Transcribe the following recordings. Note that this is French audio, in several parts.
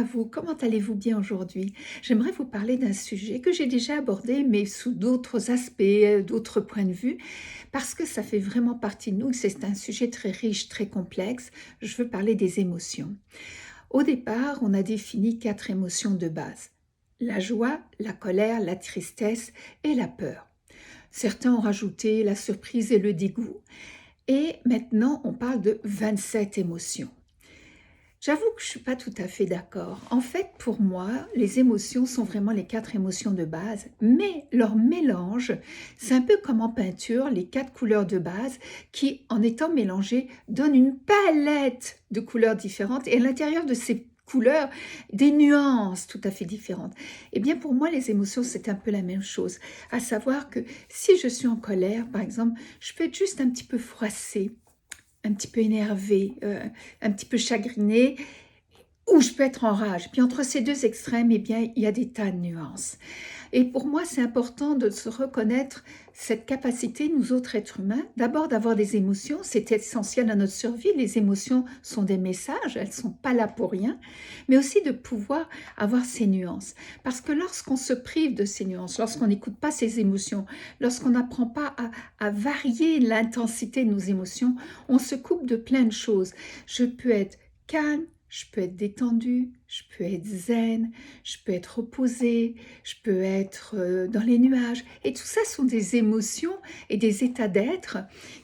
à vous, comment allez-vous bien aujourd'hui? J'aimerais vous parler d'un sujet que j'ai déjà abordé, mais sous d'autres aspects, d'autres points de vue, parce que ça fait vraiment partie de nous, c'est un sujet très riche, très complexe. Je veux parler des émotions. Au départ, on a défini 4 émotions de base: la joie, la colère, la tristesse et la peur. Certains ont rajouté la surprise et le dégoût. Et maintenant, on parle de 27 émotions. J'avoue que je suis pas tout à fait d'accord. En fait, pour moi, les émotions sont vraiment les 4 émotions de base, mais leur mélange, c'est un peu comme en peinture, les 4 couleurs de base qui, en étant mélangées, donnent une palette de couleurs différentes et à l'intérieur de ces couleurs, des nuances tout à fait différentes. Eh bien, pour moi, les émotions, c'est un peu la même chose. À savoir que si je suis en colère, par exemple, je peux être juste un petit peu froissée, un petit peu énervée, un petit peu chagrinée, ou je peux être en rage. Puis entre ces 2 extrêmes, eh bien, il y a des tas de nuances. Et pour moi, c'est important de se reconnaître cette capacité, nous autres êtres humains, d'abord d'avoir des émotions, c'est essentiel à notre survie. Les émotions sont des messages, elles ne sont pas là pour rien, mais aussi de pouvoir avoir ces nuances. Parce que lorsqu'on se prive de ces nuances, lorsqu'on n'écoute pas ces émotions, lorsqu'on n'apprend pas à varier l'intensité de nos émotions, on se coupe de plein de choses. Je peux être calme, je peux être détendue, je peux être zen, je peux être reposée, je peux être dans les nuages. Et tout ça sont des émotions et des états d'être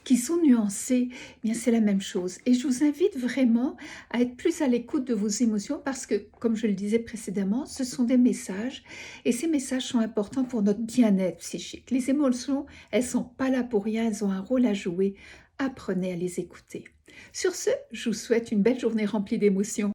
qui sont nuancés. Eh bien, c'est la même chose. Et je vous invite vraiment à être plus à l'écoute de vos émotions parce que, comme je le disais précédemment, ce sont des messages et ces messages sont importants pour notre bien-être psychique. Les émotions, elles sont pas là pour rien, elles ont un rôle à jouer. Apprenez à les écouter. Sur ce, je vous souhaite une belle journée remplie d'émotions.